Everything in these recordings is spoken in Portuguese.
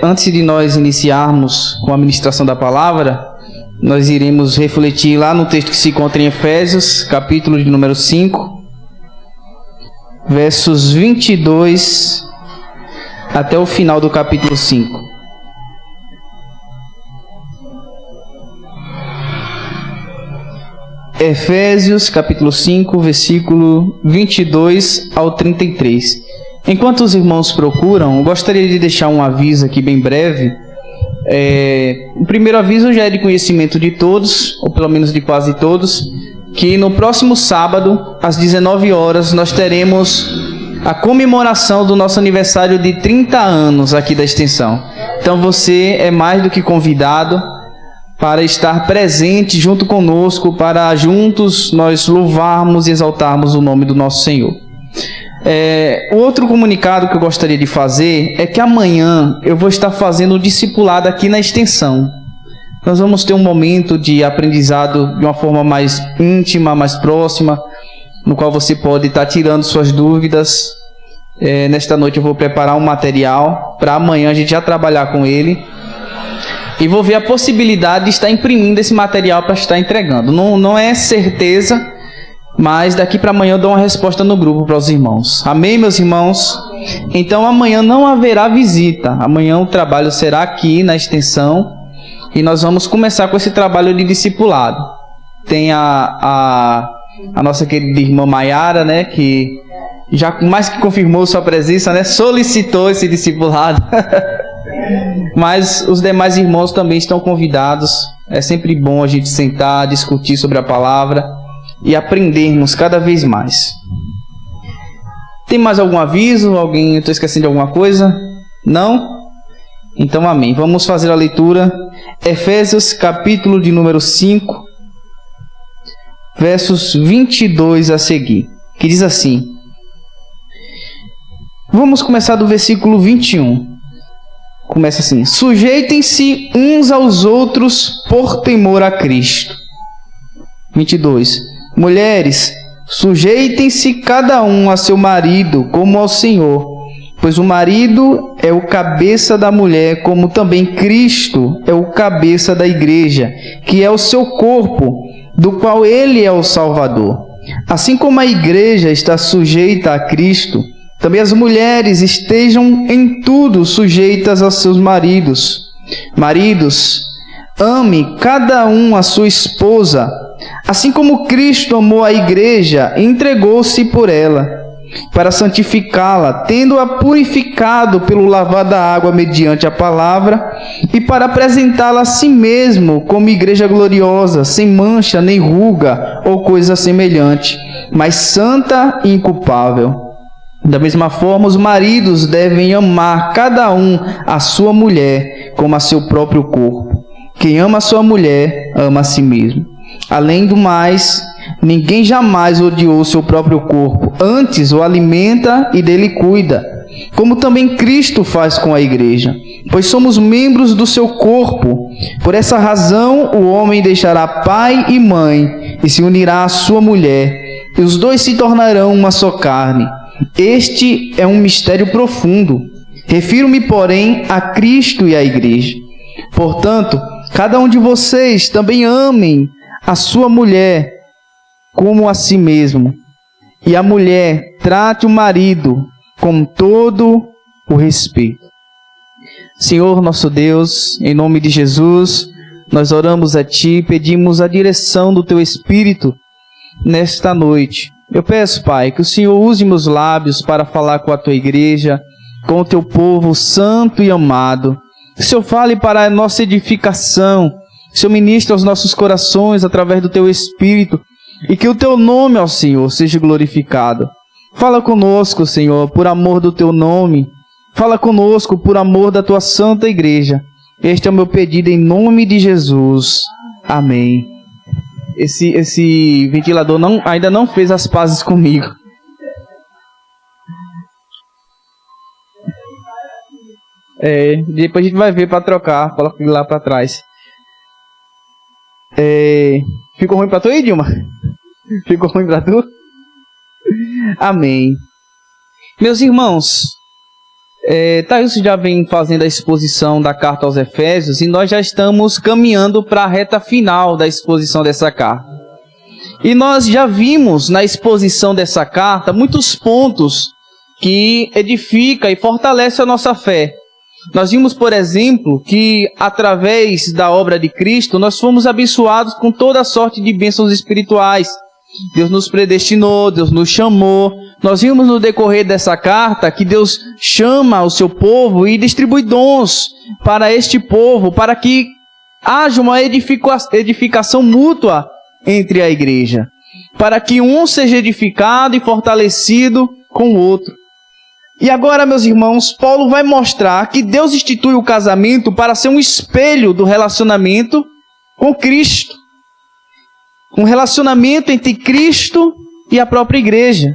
Antes de nós iniciarmos com a ministração da palavra, nós iremos refletir lá no texto que se encontra em Efésios, capítulo de número 5, versos 22 até o final do capítulo 5. Efésios, capítulo 5, versículo 22 ao 33. Enquanto os irmãos procuram, eu gostaria de deixar um aviso aqui bem breve. O primeiro aviso já é de conhecimento de todos, ou pelo menos de quase todos, que no próximo sábado, às 19 horas, nós teremos a comemoração do nosso aniversário de 30 anos aqui da extensão. Então você é mais do que convidado para estar presente junto conosco, para juntos nós louvarmos e exaltarmos o nome do nosso Senhor. O outro comunicado que eu gostaria de fazer é que amanhã eu vou estar fazendo um discipulado aqui na extensão. Nós vamos ter um momento de aprendizado de uma forma mais íntima, mais próxima, no qual você pode estar tirando suas dúvidas. Nesta noite eu vou preparar um material para amanhã a gente já trabalhar com ele. E vou ver a possibilidade de estar imprimindo esse material para estar entregando. Não é certeza, mas daqui para amanhã eu dou uma resposta no grupo para os irmãos. Amém, meus irmãos? Então amanhã não haverá visita. Amanhã o trabalho será aqui na extensão. E nós vamos começar com esse trabalho de discipulado. Tem a nossa querida irmã Maiara, né, que já mais que confirmou sua presença, né, solicitou esse discipulado. Mas os demais irmãos também estão convidados. É sempre bom a gente sentar, discutir sobre a palavra e aprendermos cada vez mais. Tem mais algum aviso? Alguém, eu estou esquecendo de alguma coisa? Não? Então amém. Vamos fazer a leitura. Efésios, capítulo de número 5, versos 22 a seguir, que diz assim. Vamos começar do versículo 21. Começa assim: sujeitem-se uns aos outros por temor a Cristo. 22. Mulheres, sujeitem-se cada um a seu marido como ao Senhor, pois o marido é o cabeça da mulher, como também Cristo é o cabeça da igreja, que é o seu corpo, do qual ele é o Salvador. Assim como a igreja está sujeita a Cristo, também as mulheres estejam em tudo sujeitas aos seus maridos. Maridos, ame cada um a sua esposa, assim como Cristo amou a igreja e entregou-se por ela, para santificá-la, tendo-a purificado pelo lavar da água mediante a palavra, e para apresentá-la a si mesmo como igreja gloriosa, sem mancha, nem ruga ou coisa semelhante, mas santa e inculpável. Da mesma forma, os maridos devem amar cada um a sua mulher como a seu próprio corpo. Quem ama a sua mulher, ama a si mesmo. Além do mais, ninguém jamais odiou seu próprio corpo, antes o alimenta e dele cuida, como também Cristo faz com a igreja, pois somos membros do seu corpo. Por essa razão, o homem deixará pai e mãe e se unirá à sua mulher, e os dois se tornarão uma só carne. Este é um mistério profundo. Refiro-me, porém, a Cristo e à igreja. Portanto, cada um de vocês também amem a sua mulher como a si mesmo, e a mulher trate o marido com todo o respeito. Senhor nosso Deus, em nome de Jesus, nós oramos a Ti, pedimos a direção do Teu Espírito nesta noite. Eu peço, Pai, que o Senhor use meus lábios para falar com a Tua igreja, com o Teu povo santo e amado. Que o Senhor fale para a nossa edificação, que o Senhor ministre aos nossos corações através do Teu Espírito, e que o Teu nome, ó Senhor, seja glorificado. Fala conosco, Senhor, por amor do Teu nome. Fala conosco por amor da Tua santa igreja. Este é o meu pedido em nome de Jesus. Amém. Esse ventilador ainda não fez as pazes comigo. Depois a gente vai ver para trocar. Coloca ele lá para trás. Ficou ruim para tu aí, Dilma? Ficou ruim para tu? Amém. Meus irmãos, Thaís já vem fazendo a exposição da carta aos Efésios e nós já estamos caminhando para a reta final da exposição dessa carta. E nós já vimos na exposição dessa carta muitos pontos que edificam e fortalecem a nossa fé. Nós vimos, por exemplo, que através da obra de Cristo nós fomos abençoados com toda sorte de bênçãos espirituais. Deus nos predestinou, Deus nos chamou. Nós vimos no decorrer dessa carta que Deus chama o seu povo e distribui dons para este povo, para que haja uma edificação mútua entre a igreja, para que um seja edificado e fortalecido com o outro. E agora, meus irmãos, Paulo vai mostrar que Deus institui o casamento para ser um espelho do relacionamento com Cristo. Um relacionamento entre Cristo e a própria igreja.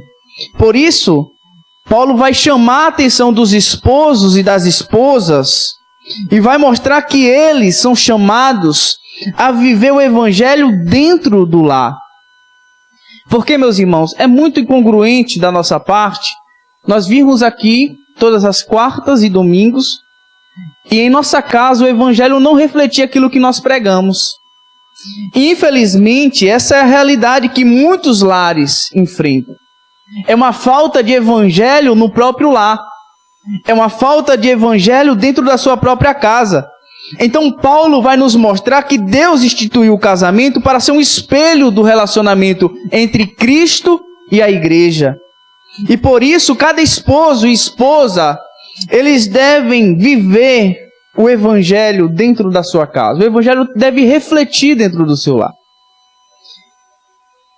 Por isso, Paulo vai chamar a atenção dos esposos e das esposas e vai mostrar que eles são chamados a viver o evangelho dentro do lar. Porque, meus irmãos, é muito incongruente da nossa parte nós virmos aqui todas as quartas e domingos e em nossa casa o evangelho não refletir aquilo que nós pregamos. E, infelizmente, essa é a realidade que muitos lares enfrentam. É uma falta de evangelho no próprio lar. É uma falta de evangelho dentro da sua própria casa. Então, Paulo vai nos mostrar que Deus instituiu o casamento para ser um espelho do relacionamento entre Cristo e a igreja. E por isso, cada esposo e esposa, eles devem viver o evangelho dentro da sua casa. O evangelho deve refletir dentro do seu lar.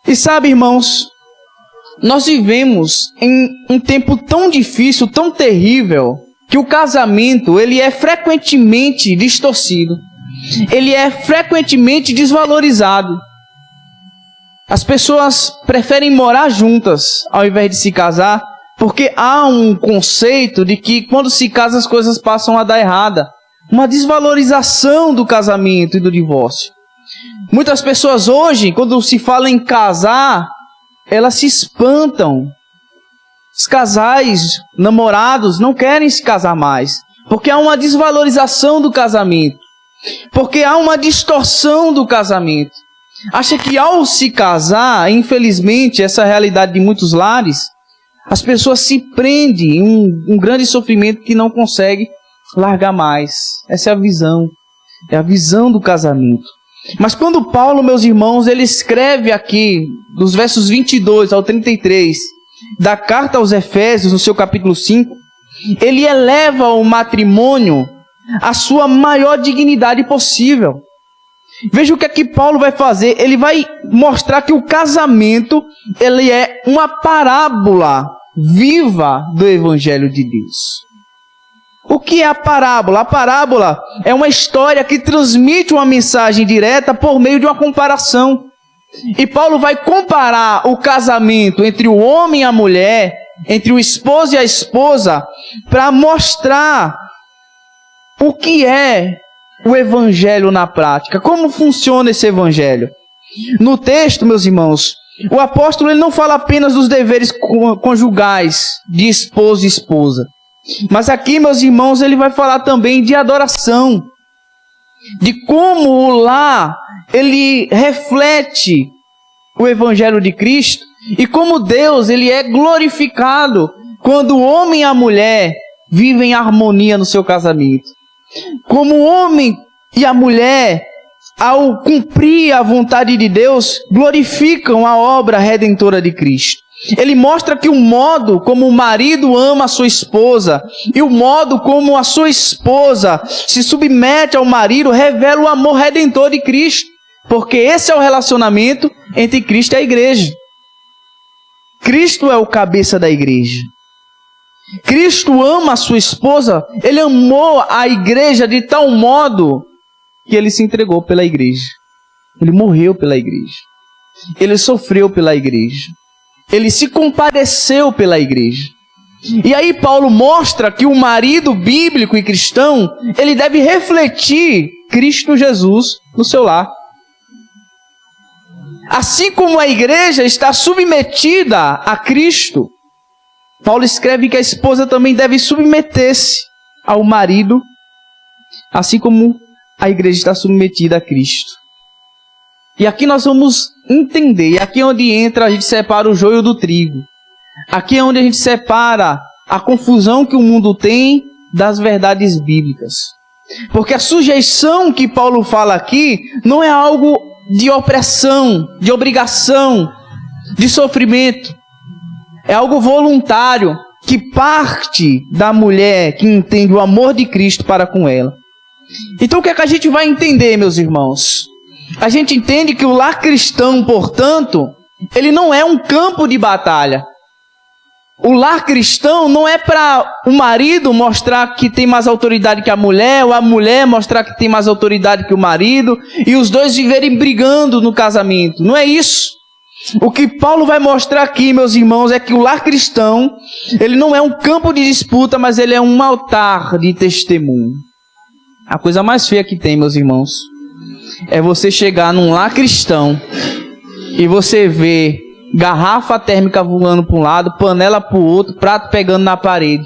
E sabe, irmãos, nós vivemos em um tempo tão difícil, tão terrível, que o casamento, ele é frequentemente distorcido. Ele é frequentemente desvalorizado. As pessoas preferem morar juntas ao invés de se casar, porque há um conceito de que quando se casa as coisas passam a dar errada. Uma desvalorização do casamento e do divórcio. Muitas pessoas hoje, quando se fala em casar, elas se espantam. Os casais, namorados, não querem se casar mais, porque há uma desvalorização do casamento, porque há uma distorção do casamento. Acha que ao se casar, infelizmente, essa é a realidade de muitos lares, as pessoas se prendem em um grande sofrimento que não consegue largar mais. Essa é a visão do casamento. Mas quando Paulo, meus irmãos, ele escreve aqui, dos versos 22 ao 33, da carta aos Efésios, no seu capítulo 5, ele eleva o matrimônio à sua maior dignidade possível. Veja o que aqui Paulo vai fazer. Ele vai mostrar que o casamento, ele é uma parábola viva do Evangelho de Deus. O que é a parábola? A parábola é uma história que transmite uma mensagem direta por meio de uma comparação. E Paulo vai comparar o casamento entre o homem e a mulher, entre o esposo e a esposa, para mostrar o que é o evangelho na prática. Como funciona esse evangelho? No texto, meus irmãos, o apóstolo ele não fala apenas dos deveres conjugais de esposo e esposa. Mas aqui, meus irmãos, ele vai falar também de adoração. De como o lar, ele reflete o evangelho de Cristo. E como Deus, ele é glorificado quando o homem e a mulher vivem em harmonia no seu casamento. Como o homem e a mulher, ao cumprir a vontade de Deus, glorificam a obra redentora de Cristo. Ele mostra que o modo como o marido ama a sua esposa e o modo como a sua esposa se submete ao marido revela o amor redentor de Cristo. Porque esse é o relacionamento entre Cristo e a igreja. Cristo é o cabeça da igreja. Cristo ama a sua esposa, ele amou a igreja de tal modo que ele se entregou pela igreja. Ele morreu pela igreja. Ele sofreu pela igreja. Ele se compadeceu pela igreja. E aí Paulo mostra que o marido bíblico e cristão, ele deve refletir Cristo Jesus no seu lar. Assim como a igreja está submetida a Cristo, Paulo escreve que a esposa também deve submeter-se ao marido, assim como a igreja está submetida a Cristo. E aqui nós vamos entender, e aqui é onde entra, a gente separa o joio do trigo. Aqui é onde a gente separa a confusão que o mundo tem das verdades bíblicas. Porque a sujeição que Paulo fala aqui não é algo de opressão, de obrigação, de sofrimento. É algo voluntário, que parte da mulher que entende o amor de Cristo para com ela. Então o que é que a gente vai entender, meus irmãos? A gente entende que o lar cristão, portanto, ele não é um campo de batalha. O lar cristão não é para o marido mostrar que tem mais autoridade que a mulher, ou a mulher mostrar que tem mais autoridade que o marido, e os dois viverem brigando no casamento. Não é isso. O que Paulo vai mostrar aqui, meus irmãos, é que o lar cristão, ele não é um campo de disputa, mas ele é um altar de testemunho. A coisa mais feia que tem, meus irmãos, é você chegar num lar cristão e você ver garrafa térmica voando para um lado, panela para o outro, prato pegando na parede.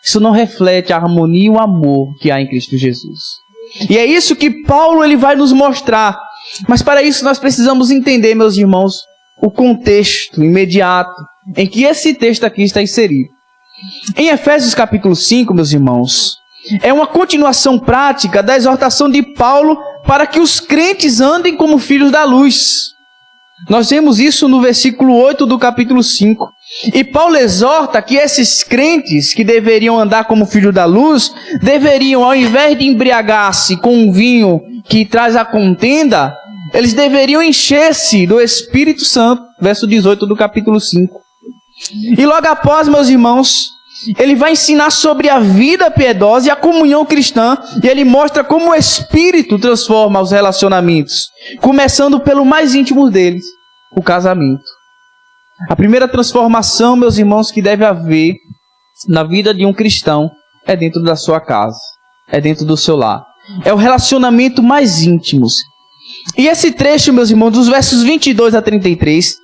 Isso não reflete a harmonia e o amor que há em Cristo Jesus. E é isso que Paulo ele vai nos mostrar. Mas para isso nós precisamos entender, meus irmãos, o contexto imediato em que esse texto aqui está inserido. Em Efésios capítulo 5, meus irmãos, é uma continuação prática da exortação de Paulo para que os crentes andem como filhos da luz. Nós vemos isso no versículo 8 do capítulo 5. E Paulo exorta que esses crentes que deveriam andar como filhos da luz, deveriam, ao invés de embriagar-se com um vinho que traz a contenda, eles deveriam encher-se do Espírito Santo. Verso 18 do capítulo 5. E logo após, meus irmãos, ele vai ensinar sobre a vida piedosa e a comunhão cristã, e ele mostra como o Espírito transforma os relacionamentos, começando pelo mais íntimo deles, o casamento. A primeira transformação, meus irmãos, que deve haver na vida de um cristão é dentro da sua casa, é dentro do seu lar. É o relacionamento mais íntimo. E esse trecho, meus irmãos, dos versos 22 a 33,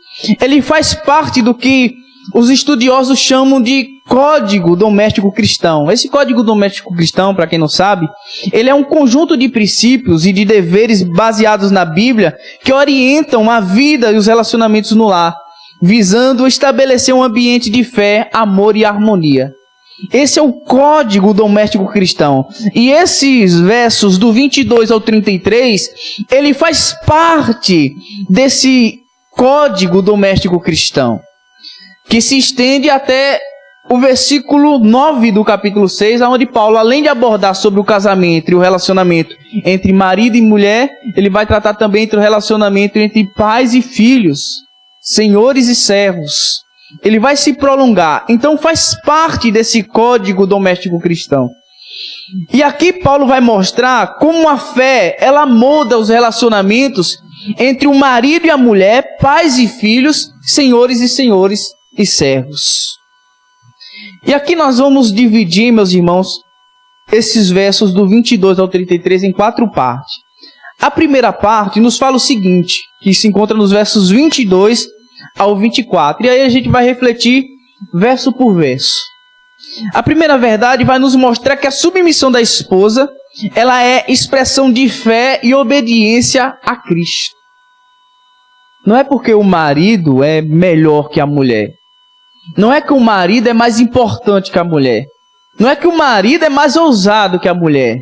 ele faz parte do que os estudiosos chamam de código doméstico cristão. Esse código doméstico cristão, para quem não sabe, ele é um conjunto de princípios e de deveres baseados na Bíblia que orientam a vida e os relacionamentos no lar, visando estabelecer um ambiente de fé, amor e harmonia. Esse é o código doméstico cristão. E esses versos do 22 ao 33, ele faz parte desse código doméstico cristão, que se estende até o versículo 9 do capítulo 6, onde Paulo, além de abordar sobre o casamento e o relacionamento entre marido e mulher, ele vai tratar também entre o relacionamento entre pais e filhos, senhores e servos. Ele vai se prolongar. Então faz parte desse código doméstico cristão. E aqui Paulo vai mostrar como a fé, ela molda os relacionamentos entre o marido e a mulher, pais e filhos, senhores e servos. E aqui nós vamos dividir, meus irmãos, esses versos do 22 ao 33 em 4 partes. A primeira parte nos fala o seguinte, que se encontra nos versos 22 ao 24. E aí a gente vai refletir verso por verso. A primeira verdade vai nos mostrar que a submissão da esposa, ela é expressão de fé e obediência a Cristo. Não é porque o marido é melhor que a mulher. Não é que o marido é mais importante que a mulher. Não é que o marido é mais ousado que a mulher.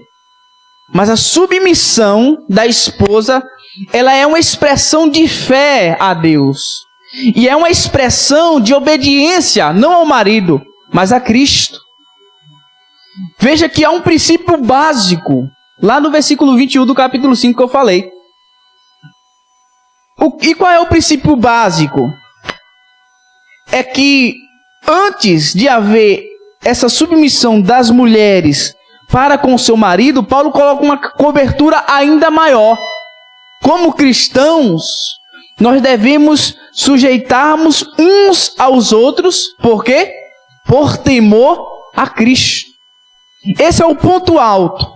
Mas a submissão da esposa, ela é uma expressão de fé a Deus. E é uma expressão de obediência, não ao marido, mas a Cristo. Veja que há um princípio básico, lá no versículo 21 do capítulo 5 que eu falei. E qual é o princípio básico? É que antes de haver essa submissão das mulheres para com seu marido, Paulo coloca uma cobertura ainda maior. Como cristãos, nós devemos sujeitarmos uns aos outros, por quê? Por temor a Cristo. Esse é o ponto alto.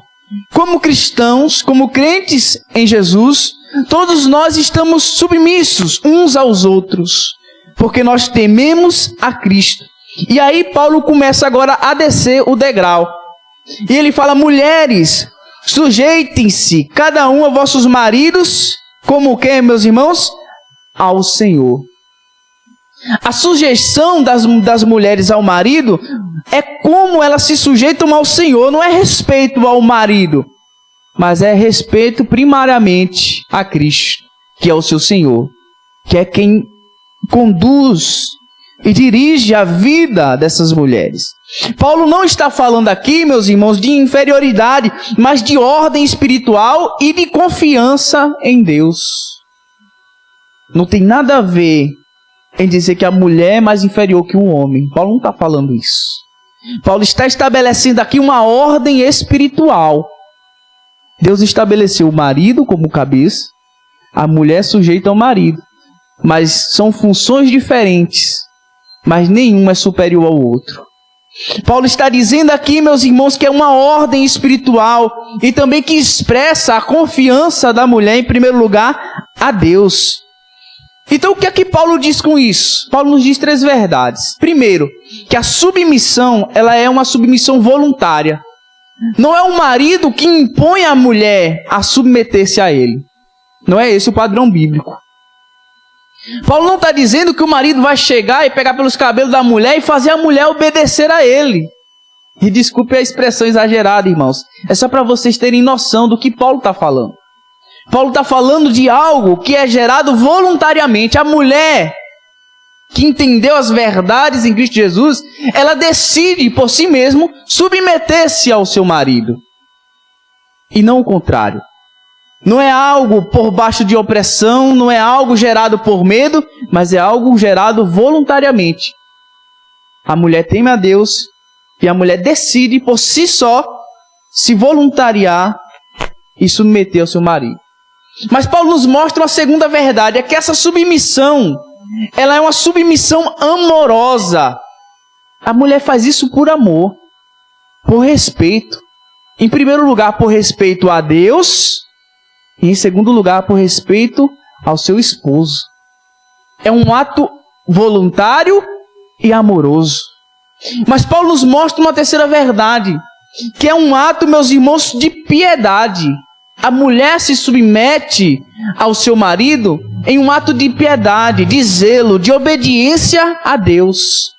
Como cristãos, como crentes em Jesus, todos nós estamos submissos uns aos outros, porque nós tememos a Cristo. E aí Paulo começa agora a descer o degrau. E ele fala: mulheres, sujeitem-se cada um a vossos maridos, como o que, meus irmãos? Ao Senhor. A sujeição das mulheres ao marido é como elas se sujeitam ao Senhor, não é respeito ao marido, mas é respeito primariamente a Cristo, que é o seu Senhor, que é quem conduz e dirige a vida dessas mulheres. Paulo não está falando aqui, meus irmãos, de inferioridade, mas de ordem espiritual e de confiança em Deus. Não tem nada a ver em dizer que a mulher é mais inferior que o homem. Paulo não está falando isso. Paulo está estabelecendo aqui uma ordem espiritual. Deus estabeleceu o marido como cabeça, a mulher sujeita ao marido, mas são funções diferentes, mas nenhum é superior ao outro. Paulo está dizendo aqui, meus irmãos, que é uma ordem espiritual e também que expressa a confiança da mulher, em primeiro lugar, a Deus. Então, o que é que Paulo diz com isso? Paulo nos diz 3 verdades. Primeiro, que a submissão, ela é uma submissão voluntária. Não é o marido que impõe a mulher a submeter-se a ele. Não é esse o padrão bíblico. Paulo não está dizendo que o marido vai chegar e pegar pelos cabelos da mulher e fazer a mulher obedecer a ele. E desculpe a expressão exagerada, irmãos. É só para vocês terem noção do que Paulo está falando. Paulo está falando de algo que é gerado voluntariamente. A mulher que entendeu as verdades em Cristo Jesus, ela decide por si mesma submeter-se ao seu marido. E não o contrário. Não é algo por baixo de opressão, não é algo gerado por medo, mas é algo gerado voluntariamente. A mulher teme a Deus e a mulher decide por si só se voluntariar e submeter ao seu marido. Mas Paulo nos mostra uma segunda verdade, é que essa submissão, ela é uma submissão amorosa. A mulher faz isso por amor, por respeito. Em primeiro lugar, por respeito a Deus, e em segundo lugar, por respeito ao seu esposo. É um ato voluntário e amoroso. Mas Paulo nos mostra uma terceira verdade, que é um ato, meus irmãos, de piedade. A mulher se submete ao seu marido em um ato de piedade, de zelo, de obediência a Deus.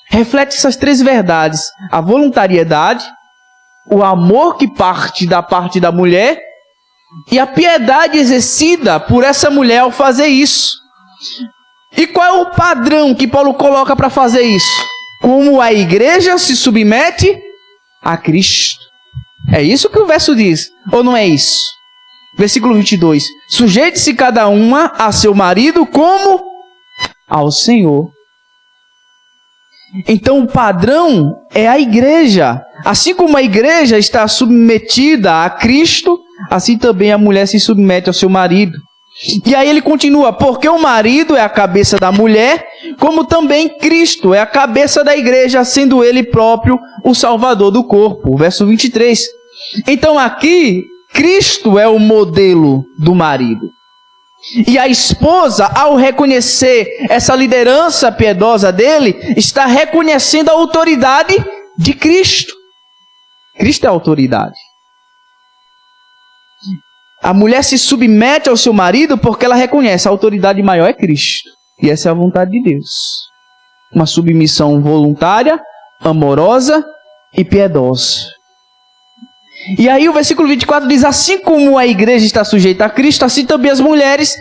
Reflete essas 3 verdades: a voluntariedade, o amor que parte da mulher e a piedade exercida por essa mulher ao fazer isso. E qual é o padrão que Paulo coloca para fazer isso? Como a igreja se submete a Cristo. É isso que o verso diz, ou não é isso? Versículo 22. Sujeite-se cada uma a seu marido como ao Senhor. Então o padrão é a igreja. Assim como a igreja está submetida a Cristo, assim também a mulher se submete ao seu marido. E aí ele continua: porque o marido é a cabeça da mulher, como também Cristo é a cabeça da igreja, sendo ele próprio o salvador do corpo. Verso 23. Então aqui, Cristo é o modelo do marido. E a esposa, ao reconhecer essa liderança piedosa dele, está reconhecendo a autoridade de Cristo. Cristo é a autoridade. A mulher se submete ao seu marido porque ela reconhece a autoridade maior é Cristo. E essa é a vontade de Deus. Uma submissão voluntária, amorosa e piedosa. E aí o versículo 24 diz: assim como a igreja está sujeita a Cristo, assim também as mulheres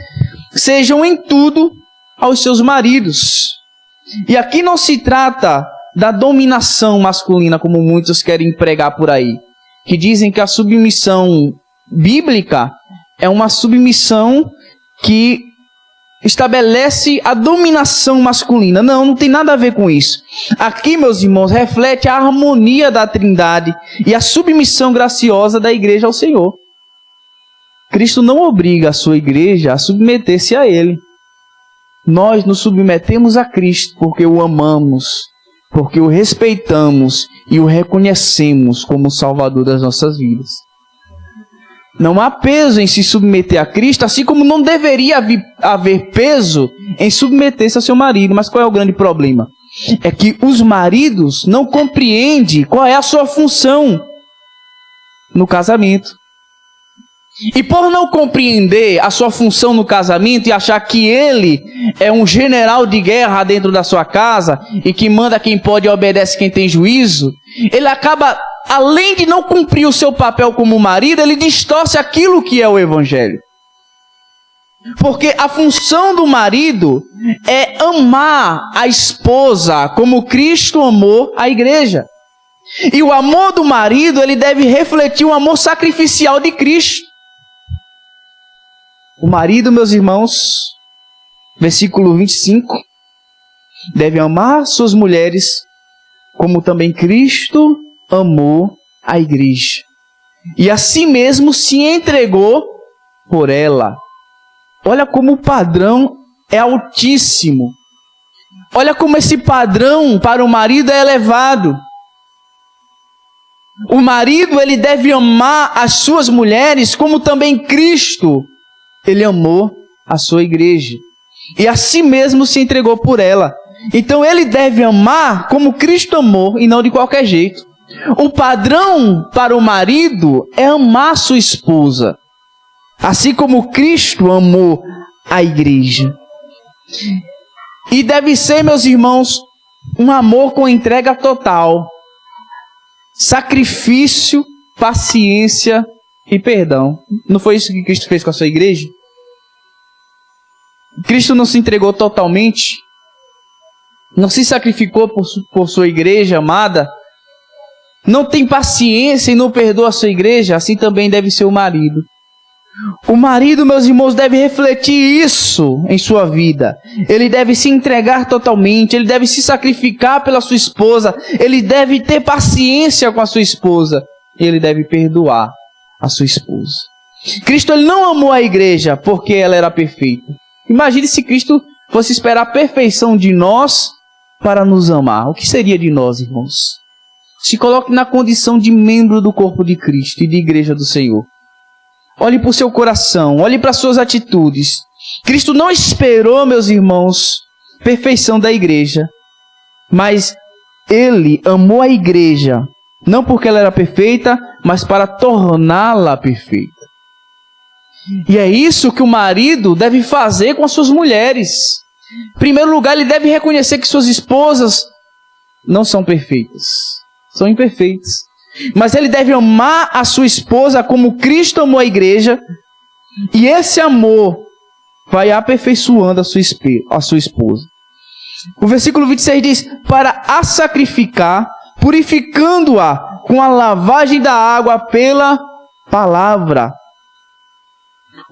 sejam em tudo aos seus maridos. E aqui não se trata da dominação masculina, como muitos querem pregar por aí, que dizem que a submissão bíblica é uma submissão que estabelece a dominação masculina. Não, não tem nada a ver com isso. Aqui, meus irmãos, reflete a harmonia da Trindade e a submissão graciosa da igreja ao Senhor. Cristo não obriga a sua igreja a submeter-se a Ele. Nós nos submetemos a Cristo porque o amamos, porque o respeitamos e o reconhecemos como Salvador das nossas vidas. Não há peso em se submeter a Cristo, assim como não deveria haver peso em submeter-se ao seu marido. Mas qual é o grande problema? é que os maridos não compreendem qual é a sua função no casamento. E por não compreender a sua função no casamento e achar que ele é um general de guerra dentro da sua casa e que manda quem pode e obedece quem tem juízo, ele acaba, além de não cumprir o seu papel como marido, ele distorce aquilo que é o evangelho. Porque a função do marido é amar a esposa como Cristo amou a igreja. E o amor do marido, ele deve refletir o amor sacrificial de Cristo. O marido, meus irmãos, versículo 25, deve amar suas mulheres como também Cristo amou a igreja. E assim mesmo se entregou por ela. Olha como o padrão é altíssimo. Olha como esse padrão para o marido é elevado. O marido, ele deve amar as suas mulheres como também Cristo, ele amou a sua igreja. E assim mesmo se entregou por ela. Então ele deve amar como Cristo amou e não de qualquer jeito. O padrão para o marido é amar sua esposa, assim como Cristo amou a igreja. E deve ser, meus irmãos, um amor com entrega total, sacrifício, paciência e perdão. Não foi isso que Cristo fez com a sua igreja? Cristo não se entregou totalmente, não se sacrificou por sua igreja amada, não tem paciência e não perdoa a sua igreja. Assim também deve ser o marido. O marido, meus irmãos, deve refletir isso em sua vida. Ele deve se entregar totalmente, ele deve se sacrificar pela sua esposa, ele deve ter paciência com a sua esposa, ele deve perdoar a sua esposa. Cristo, ele não amou a igreja porque ela era perfeita. Imagine se Cristo fosse esperar a perfeição de nós para nos amar. O que seria de nós, irmãos? Se coloque na condição de membro do corpo de Cristo e de igreja do Senhor. Olhe para o seu coração, olhe para as suas atitudes. Cristo não esperou, meus irmãos, perfeição da igreja, mas ele amou a igreja, não porque ela era perfeita, mas para torná-la perfeita. E é isso que o marido deve fazer com as suas mulheres. Em primeiro lugar, ele deve reconhecer que suas esposas não são perfeitas, são imperfeitas. Mas ele deve amar a sua esposa como Cristo amou a igreja. E esse amor vai aperfeiçoando a sua esposa. O versículo 26 diz: para a sacrificar, purificando-a com a lavagem da água pela palavra.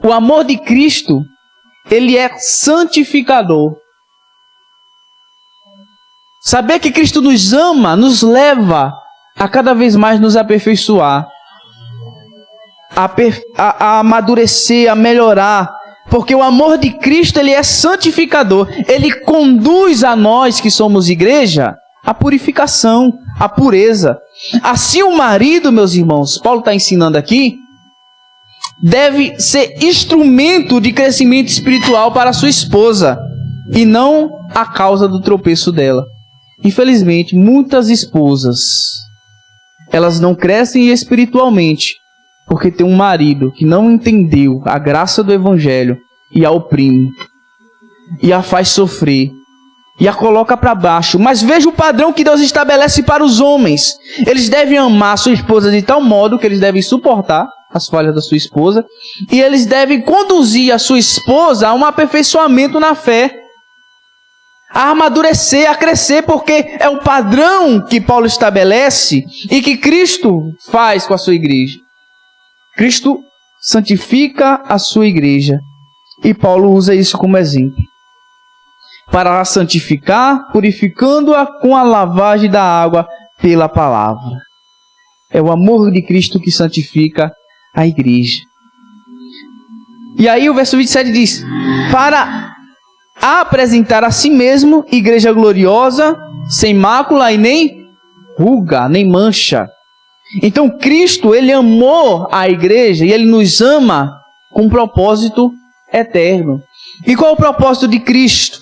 O amor de Cristo, ele é santificador. Saber que Cristo nos ama, nos leva a cada vez mais nos aperfeiçoar, a amadurecer, a melhorar, porque o amor de Cristo, ele é santificador, ele conduz a nós que somos igreja, a purificação, a pureza. Assim o marido, meus irmãos, Paulo está ensinando aqui, deve ser instrumento de crescimento espiritual para a sua esposa, e não a causa do tropeço dela. Infelizmente, muitas esposas, elas não crescem espiritualmente porque tem um marido que não entendeu a graça do evangelho e a oprime, e a faz sofrer, e a coloca para baixo. Mas veja o padrão que Deus estabelece para os homens. Eles devem amar sua esposa de tal modo que eles devem suportar as falhas da sua esposa, e eles devem conduzir a sua esposa a um aperfeiçoamento na fé, a amadurecer, a crescer, porque é o padrão que Paulo estabelece e que Cristo faz com a sua igreja. Cristo santifica a sua igreja e Paulo usa isso como exemplo. Para a santificar, purificando-a com a lavagem da água pela palavra. É o amor de Cristo que santifica a igreja. E aí o verso 27 diz: para apresentar a si mesmo igreja gloriosa, sem mácula e nem ruga, nem mancha. Então Cristo, ele amou a igreja e ele nos ama com um propósito eterno. E qual é o propósito de Cristo?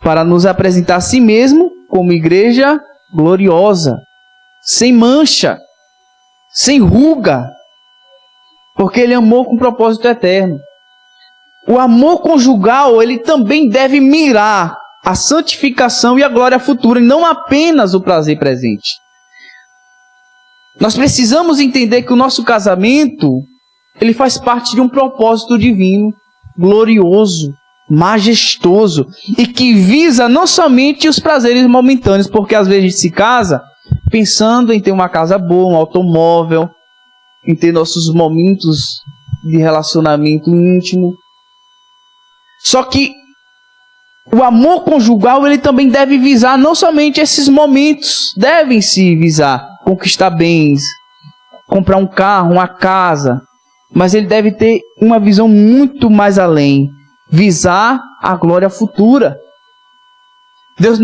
para nos apresentar a si mesmo como igreja gloriosa, sem mancha, sem ruga, porque Ele amou com propósito eterno. O amor conjugal, ele também deve mirar a santificação e a glória futura, e não apenas o prazer presente. Nós precisamos entender que o nosso casamento, ele faz parte de um propósito divino, glorioso, majestoso, e que visa não somente os prazeres momentâneos, porque às vezes a gente se casa pensando em ter uma casa boa, um automóvel, em ter nossos momentos de relacionamento íntimo. Só que o amor conjugal, ele também deve visar não somente esses momentos, devem-se visar conquistar bens, comprar um carro, uma casa, mas ele deve ter uma visão muito mais além, visar a glória futura. Deus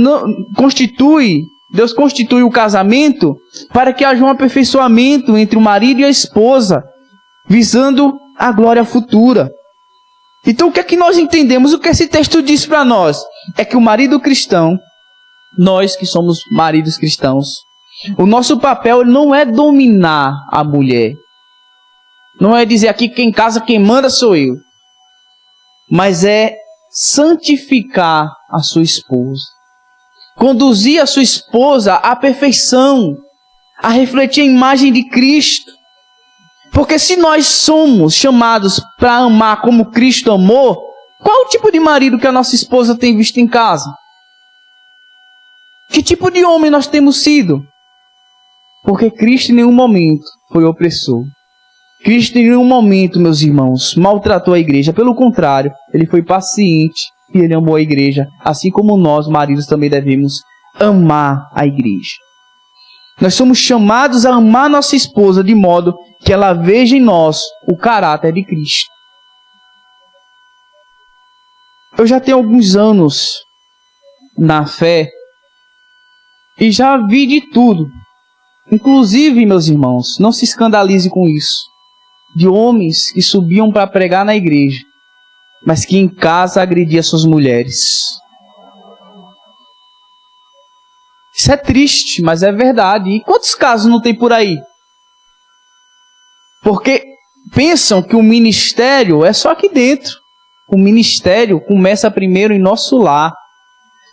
constitui o casamento para que haja um aperfeiçoamento entre o marido e a esposa, visando a glória futura. Então o que é que nós entendemos? O que esse texto diz para nós? É que o marido cristão, nós que somos maridos cristãos, o nosso papel não é dominar a mulher. Não é dizer aqui que em casa quem manda sou eu. Mas é santificar a sua esposa. Conduzir a sua esposa à perfeição, a refletir a imagem de Cristo. Porque se nós somos chamados para amar como Cristo amou, qual o tipo de marido que a nossa esposa tem visto em casa? Que tipo de homem nós temos sido? Porque Cristo em nenhum momento foi opressor. Cristo em nenhum momento, meus irmãos, maltratou a igreja. Pelo contrário, Ele foi paciente e Ele amou a igreja, assim como nós, maridos, também devemos amar a igreja. Nós somos chamados a amar nossa esposa de modo que ela veja em nós o caráter de Cristo. Eu já tenho alguns anos na fé e já vi de tudo. Inclusive, meus irmãos, não se escandalize com isso, de homens que subiam para pregar na igreja, mas que em casa agrediam suas mulheres. Isso é triste, mas é verdade. E quantos casos não tem por aí? Porque pensam que o ministério é só aqui dentro. O ministério começa primeiro em nosso lar.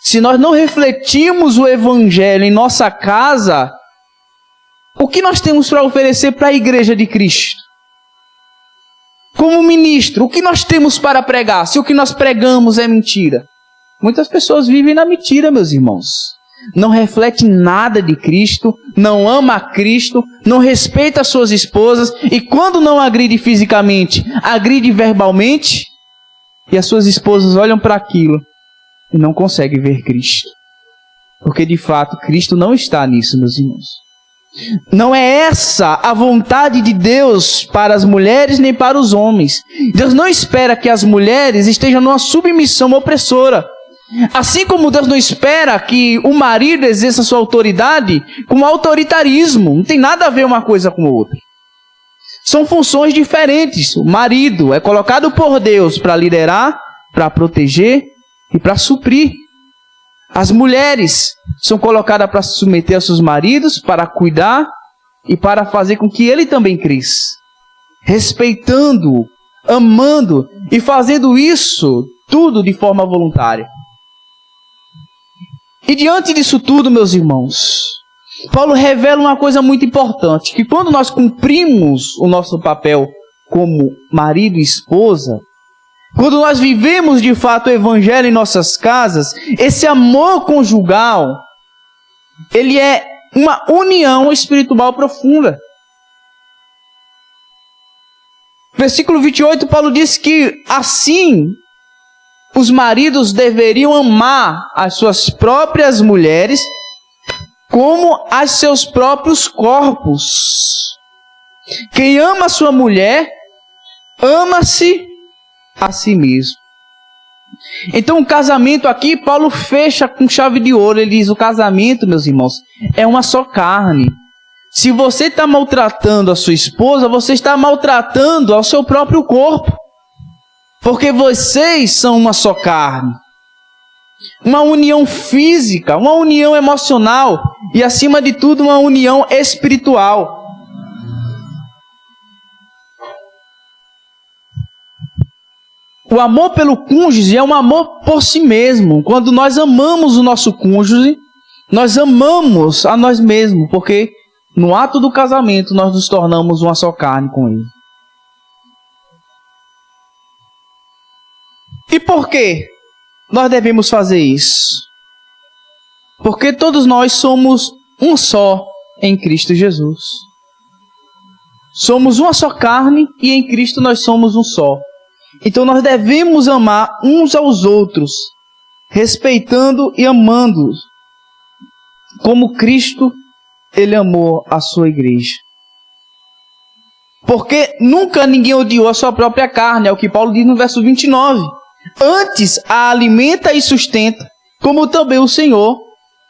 Se nós não refletirmos o evangelho em nossa casa, o que nós temos para oferecer para a igreja de Cristo? Como ministro, o que nós temos para pregar, se o que nós pregamos é mentira? Muitas pessoas vivem na mentira, meus irmãos. Não reflete nada de Cristo, não ama a Cristo, não respeita as suas esposas, e quando não agride fisicamente, agride verbalmente, e as suas esposas olham para aquilo e não conseguem ver Cristo. Porque de fato Cristo não está nisso, meus irmãos. Não é essa a vontade de Deus para as mulheres nem para os homens. Deus não espera que as mulheres estejam numa submissão opressora. Assim como Deus não espera que o marido exerça sua autoridade com autoritarismo. Não tem nada a ver uma coisa com a outra. São funções diferentes. O marido é colocado por Deus para liderar, para proteger e para suprir. As mulheres são colocadas para se submeter a seus maridos, para cuidar e para fazer com que ele também cresça. Respeitando-o, amando e fazendo isso tudo de forma voluntária. E diante disso tudo, meus irmãos, Paulo revela uma coisa muito importante, que quando nós cumprimos o nosso papel como marido e esposa, quando nós vivemos de fato o evangelho em nossas casas, esse amor conjugal, ele é uma união espiritual profunda. Versículo 28, Paulo diz que assim os maridos deveriam amar as suas próprias mulheres como as seus próprios corpos. Quem ama a sua mulher, ama-se a si mesmo. Então o casamento aqui, Paulo fecha com chave de ouro. Ele diz, o casamento, meus irmãos, é uma só carne. Se você está maltratando a sua esposa, você está maltratando ao seu próprio corpo. Porque vocês são uma só carne. uma união física, uma união emocional e, acima de tudo, uma união espiritual. O amor pelo cônjuge é um amor por si mesmo. Quando nós amamos o nosso cônjuge, nós amamos a nós mesmos, porque no ato do casamento nós nos tornamos uma só carne com ele. E por que nós devemos fazer isso? Porque todos nós somos um só em Cristo Jesus. Somos uma só carne e em Cristo nós somos um só. Então nós devemos amar uns aos outros, respeitando e amando, como Cristo, Ele amou a sua igreja. Porque nunca ninguém odiou a sua própria carne, é o que Paulo diz no verso 29. Antes a alimenta e sustenta, como também o Senhor,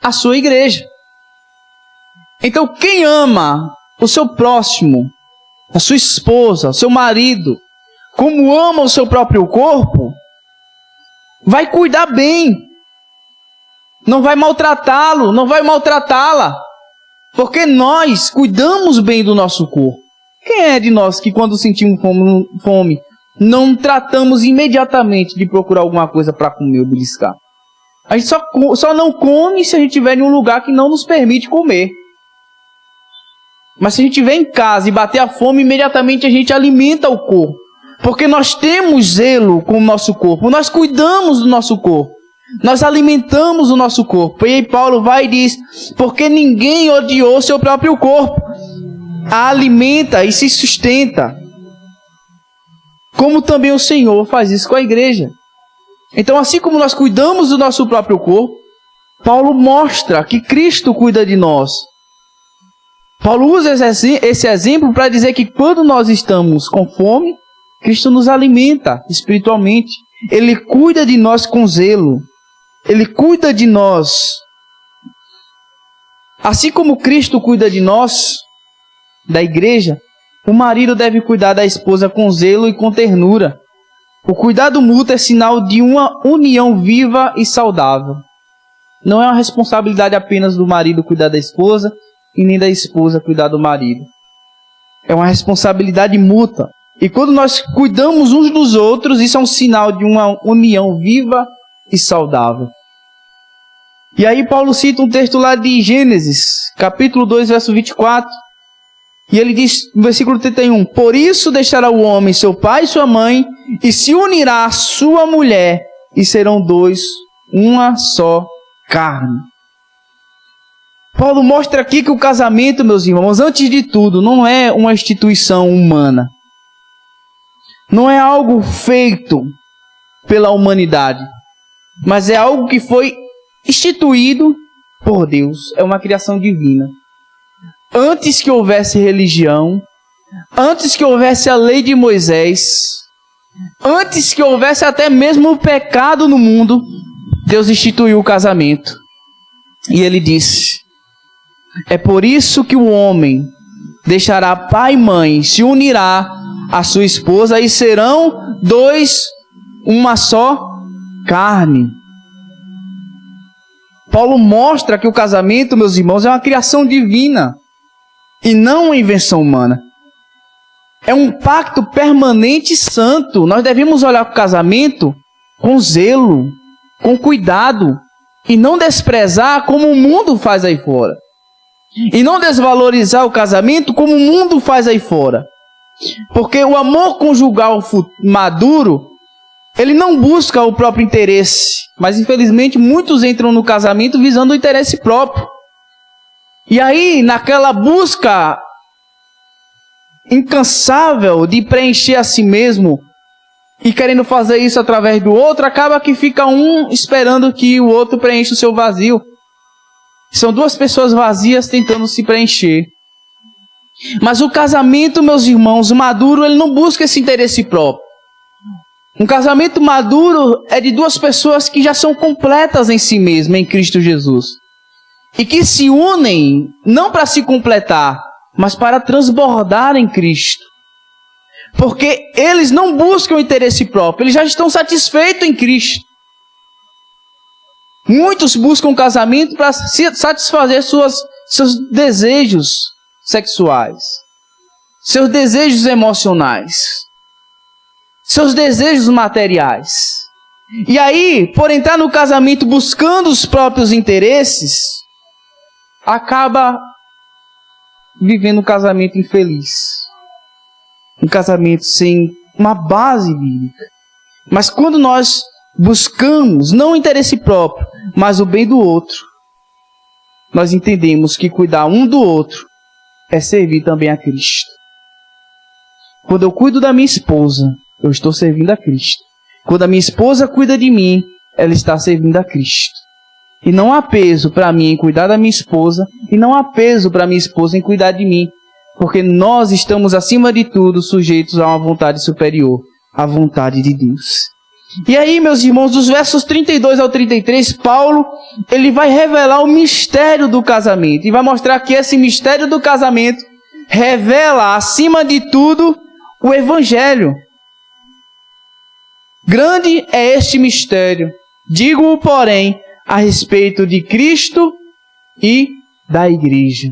a sua igreja. Então quem ama o seu próximo, a sua esposa, o seu marido, como ama o seu próprio corpo, vai cuidar bem. Não vai maltratá-lo, não vai maltratá-la. Porque nós cuidamos bem do nosso corpo. Quem é de nós que quando sentimos fome, não tratamos imediatamente de procurar alguma coisa para comer ou beliscar? A gente só não come se a gente estiver em um lugar que não nos permite comer. Mas se a gente estiver em casa e bater a fome, imediatamente a gente alimenta o corpo. Porque nós temos zelo com o nosso corpo, nós cuidamos do nosso corpo, nós alimentamos o nosso corpo. E aí Paulo vai e diz, porque ninguém odiou seu próprio corpo, a alimenta e se sustenta, como também o Senhor faz isso com a igreja. Então, assim como nós cuidamos do nosso próprio corpo, Paulo mostra que Cristo cuida de nós. Paulo usa esse exemplo para dizer que quando nós estamos com fome, Cristo nos alimenta espiritualmente. Ele cuida de nós com zelo. Ele cuida de nós. Assim como Cristo cuida de nós, da igreja, o marido deve cuidar da esposa com zelo e com ternura. O cuidado mútuo é sinal de uma união viva e saudável. Não é uma responsabilidade apenas do marido cuidar da esposa e nem da esposa cuidar do marido. É uma responsabilidade mútua. E quando nós cuidamos uns dos outros, isso é um sinal de uma união viva e saudável. E aí Paulo cita um texto lá de Gênesis, capítulo 2, verso 24. E ele diz, no versículo 31, por isso deixará o homem seu pai e sua mãe, e se unirá à sua mulher, e serão dois, uma só carne. Paulo mostra aqui que o casamento, meus irmãos, antes de tudo, não é uma instituição humana. Não é algo feito pela humanidade, mas é algo que foi instituído por Deus. É uma criação divina. Antes que houvesse religião, antes que houvesse a lei de Moisés, antes que houvesse até mesmo o pecado no mundo, Deus instituiu o casamento. E ele disse, é por isso que o homem deixará pai e mãe, se unirá a sua esposa e serão dois, uma só carne. Paulo mostra que o casamento, meus irmãos, é uma criação divina e não uma invenção humana. É um pacto permanente e santo. Nós devemos olhar para o casamento com zelo, com cuidado e não desprezar como o mundo faz aí fora. E não desvalorizar o casamento como o mundo faz aí fora. Porque o amor conjugal maduro, ele não busca o próprio interesse. Mas infelizmente muitos entram no casamento visando o interesse próprio. E aí, naquela busca incansável de preencher a si mesmo e querendo fazer isso através do outro, acaba que fica um esperando que o outro preencha o seu vazio. São duas pessoas vazias tentando se preencher. Mas o casamento, meus irmãos, maduro, ele não busca esse interesse próprio. Um casamento maduro é de duas pessoas que já são completas em si mesmas, em Cristo Jesus. E que se unem, não para se completar, mas para transbordar em Cristo. Porque eles não buscam o interesse próprio, eles já estão satisfeitos em Cristo. Muitos buscam casamento para satisfazer seus desejos sexuais, seus desejos emocionais, seus desejos materiais. E aí, por entrar no casamento buscando os próprios interesses, acaba vivendo um casamento infeliz. Um casamento sem uma base bíblica. Mas quando nós buscamos, não o interesse próprio, mas o bem do outro, nós entendemos que cuidar um do outro é servir também a Cristo. Quando eu cuido da minha esposa, eu estou servindo a Cristo. Quando a minha esposa cuida de mim, ela está servindo a Cristo. E não há peso para mim em cuidar da minha esposa, e não há peso para minha esposa em cuidar de mim. Porque nós estamos, acima de tudo, sujeitos a uma vontade superior, a vontade de Deus. E aí, meus irmãos, dos versos 32 ao 33, Paulo, ele vai revelar o mistério do casamento. E vai mostrar que esse mistério do casamento revela, acima de tudo, o Evangelho. Grande é este mistério, digo-o, porém, a respeito de Cristo e da Igreja.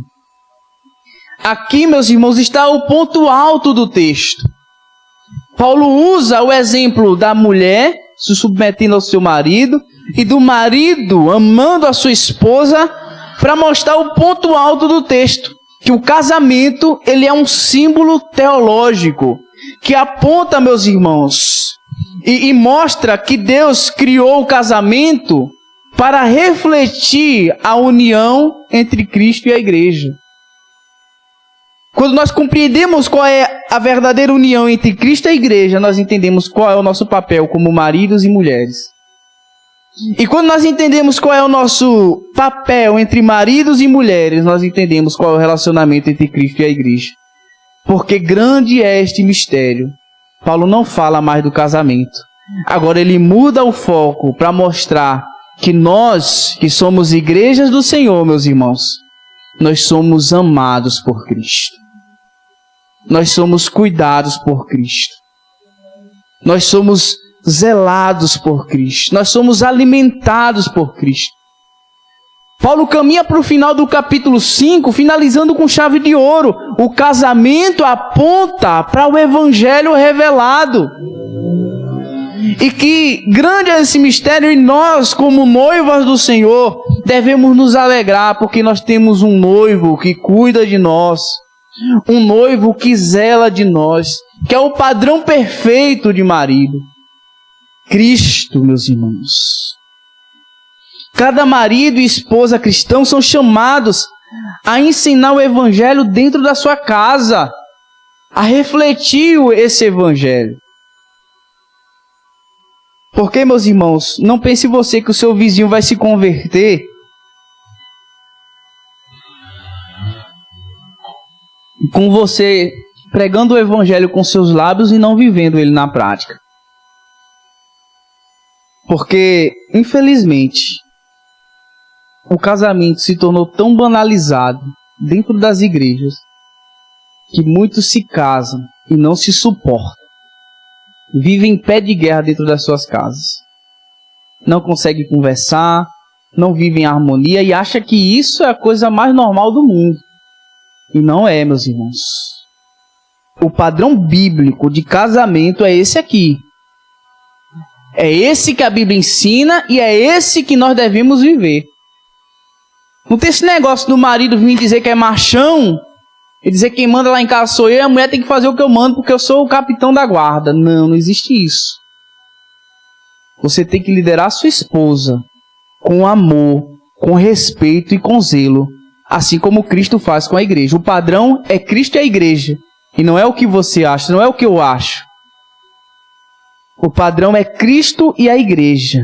Aqui, meus irmãos, está o ponto alto do texto. Paulo usa o exemplo da mulher se submetendo ao seu marido e do marido amando a sua esposa para mostrar o ponto alto do texto, que o casamento ele é um símbolo teológico que aponta, meus irmãos, e mostra que Deus criou o casamento para refletir a união entre Cristo e a Igreja. Quando nós compreendemos qual é a verdadeira união entre Cristo e a Igreja, nós entendemos qual é o nosso papel como maridos e mulheres. E quando nós entendemos qual é o nosso papel entre maridos e mulheres, nós entendemos qual é o relacionamento entre Cristo e a Igreja. Porque grande é este mistério. Paulo não fala mais do casamento. Agora ele muda o foco para mostrar que nós, que somos igrejas do Senhor, meus irmãos, nós somos amados por Cristo. Nós somos cuidados por Cristo. Nós somos zelados por Cristo. Nós somos alimentados por Cristo. Paulo caminha para o final do capítulo 5, finalizando com chave de ouro. O casamento aponta para o Evangelho revelado. E que grande é esse mistério, e nós, como noivas do Senhor, devemos nos alegrar, porque nós temos um noivo que cuida de nós, um noivo que zela de nós, que é o padrão perfeito de marido. Cristo, meus irmãos. Cada marido e esposa cristão são chamados a ensinar o Evangelho dentro da sua casa, a refletir esse Evangelho. Porque, meus irmãos, não pense você que o seu vizinho vai se converter com você pregando o Evangelho com seus lábios e não vivendo ele na prática. Porque, infelizmente, o casamento se tornou tão banalizado dentro das igrejas que muitos se casam e não se suportam. Vivem em pé de guerra dentro das suas casas. Não conseguem conversar, não vivem em harmonia e acham que isso é a coisa mais normal do mundo. E não é, meus irmãos. O padrão bíblico de casamento é esse aqui. É esse que a Bíblia ensina e é esse que nós devemos viver. Não tem esse negócio do marido vir dizer que é machão e dizer que quem manda lá em casa sou eu e a mulher tem que fazer o que eu mando porque eu sou o capitão da guarda. Não, não existe isso. Você tem que liderar a sua esposa com amor, com respeito e com zelo, assim como Cristo faz com a igreja. O padrão é Cristo e a igreja, e não é o que você acha, não é o que eu acho. O padrão é Cristo e a igreja.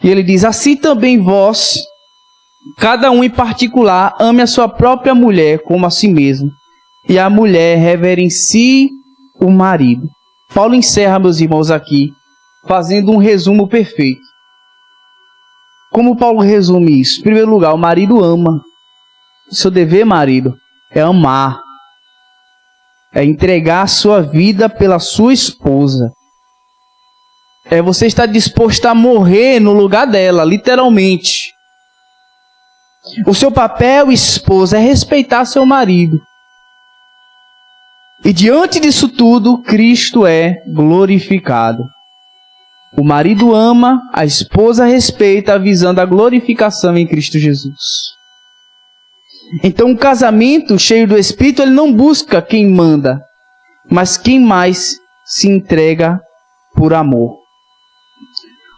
E ele diz, assim também vós, cada um em particular, ame a sua própria mulher como a si mesmo, e a mulher reverencie o marido. Paulo encerra, meus irmãos, aqui, fazendo um resumo perfeito. Como Paulo resume isso? Em primeiro lugar, o marido ama. O seu dever, marido, é amar. É entregar a sua vida pela sua esposa. É você estar disposto a morrer no lugar dela, literalmente. O seu papel, esposa, é respeitar seu marido. E diante disso tudo, Cristo é glorificado. O marido ama, a esposa respeita, visando a glorificação em Cristo Jesus. Então, um casamento cheio do Espírito, ele não busca quem manda, mas quem mais se entrega por amor.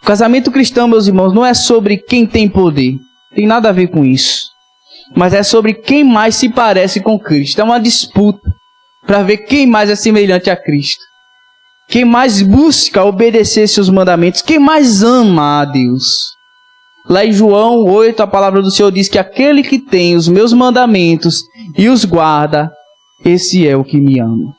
O casamento cristão, meus irmãos, não é sobre quem tem poder. Tem nada a ver com isso. Mas é sobre quem mais se parece com Cristo. É uma disputa para ver quem mais é semelhante a Cristo. Quem mais busca obedecer seus mandamentos. Quem mais ama a Deus. Lá em João 8, a palavra do Senhor diz que aquele que tem os meus mandamentos e os guarda, esse é o que me ama.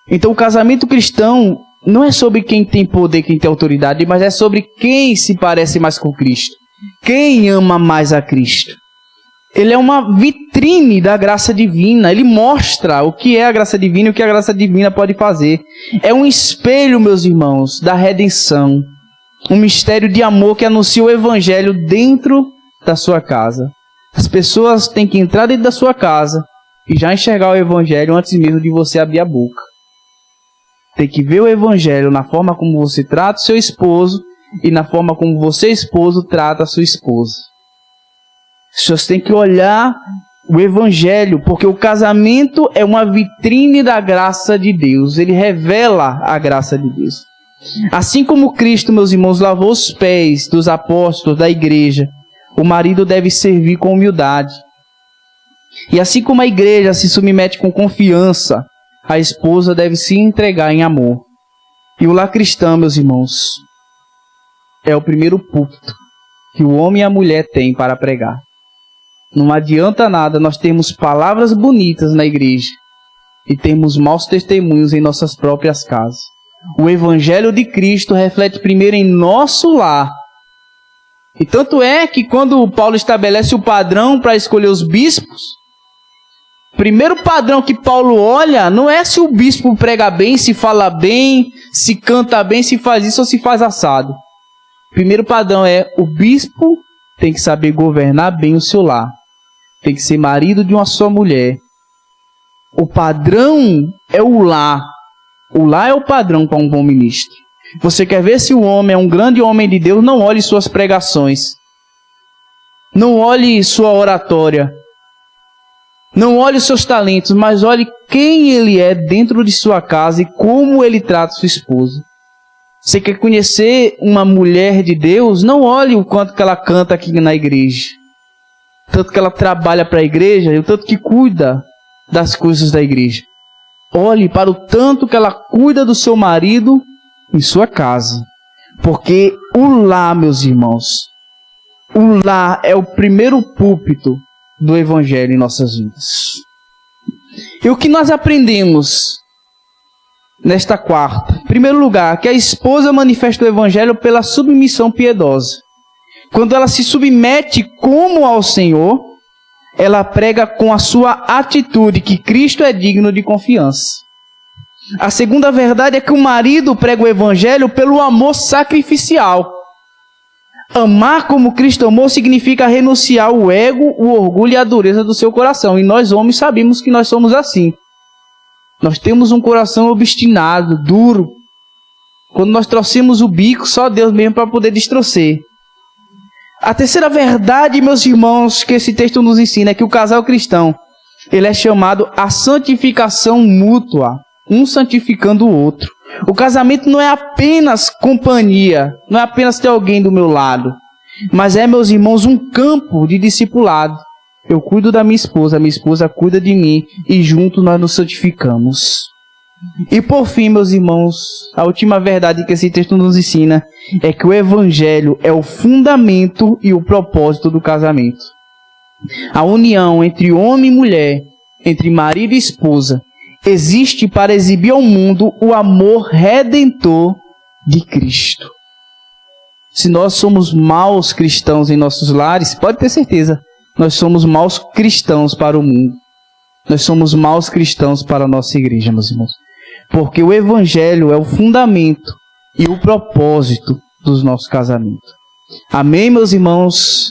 Então o casamento cristão não é sobre quem tem poder, quem tem autoridade, mas é sobre quem se parece mais com Cristo. Quem ama mais a Cristo. Ele é uma vitrine da graça divina. Ele mostra o que é a graça divina e o que a graça divina pode fazer. É um espelho, meus irmãos, da redenção. Um mistério de amor que anuncia o Evangelho dentro da sua casa. As pessoas têm que entrar dentro da sua casa e já enxergar o Evangelho antes mesmo de você abrir a boca. Tem que ver o Evangelho na forma como você trata o seu esposo e na forma como você, esposo, trata a sua esposa. As pessoas têm que olhar o Evangelho, porque o casamento é uma vitrine da graça de Deus. Ele revela a graça de Deus. Assim como Cristo, meus irmãos, lavou os pés dos apóstolos da igreja, o marido deve servir com humildade. E assim como a igreja se submete com confiança, a esposa deve se entregar em amor. E o lar cristão, meus irmãos, é o primeiro púlpito que o homem e a mulher têm para pregar. Não adianta nada nós termos palavras bonitas na igreja e termos maus testemunhos em nossas próprias casas. O Evangelho de Cristo reflete primeiro em nosso lar. E tanto é que quando Paulo estabelece o padrão para escolher os bispos, o primeiro padrão que Paulo olha não é se o bispo prega bem, se fala bem, se canta bem, se faz isso ou se faz assado. O primeiro padrão é o bispo tem que saber governar bem o seu lar. Tem que ser marido de uma só mulher. O padrão é o lar. O lar é o padrão para um bom ministro. Você quer ver se o homem é um grande homem de Deus? Não olhe suas pregações. Não olhe sua oratória. Não olhe os seus talentos, mas olhe quem ele é dentro de sua casa e como ele trata sua esposa. Você quer conhecer uma mulher de Deus? Não olhe o quanto que ela canta aqui na igreja. Tanto que ela trabalha para a igreja e o tanto que cuida das coisas da igreja. Olhe para o tanto que ela cuida do seu marido em sua casa. Porque o lar, meus irmãos, o lar é o primeiro púlpito do Evangelho em nossas vidas. E o que nós aprendemos nesta quarta? Em primeiro lugar, que a esposa manifesta o Evangelho pela submissão piedosa. Quando ela se submete como ao Senhor, ela prega com a sua atitude que Cristo é digno de confiança. A segunda verdade é que o marido prega o Evangelho pelo amor sacrificial. Amar como Cristo amou significa renunciar o ego, o orgulho e a dureza do seu coração. E nós homens sabemos que nós somos assim. Nós temos um coração obstinado, duro. Quando nós trouxemos o bico, só Deus mesmo para poder destrocer. A terceira verdade, meus irmãos, que esse texto nos ensina é que o casal cristão, ele é chamado à santificação mútua, um santificando o outro. O casamento não é apenas companhia, não é apenas ter alguém do meu lado, mas é, meus irmãos, um campo de discipulado. Eu cuido da minha esposa cuida de mim e juntos nós nos santificamos. E por fim, meus irmãos, a última verdade que esse texto nos ensina é que o Evangelho é o fundamento e o propósito do casamento. A união entre homem e mulher, entre marido e esposa, existe para exibir ao mundo o amor redentor de Cristo. Se nós somos maus cristãos em nossos lares, pode ter certeza, nós somos maus cristãos para o mundo. Nós somos maus cristãos para a nossa igreja, meus irmãos. Porque o Evangelho é o fundamento e o propósito dos nossos casamentos. Amém, meus irmãos?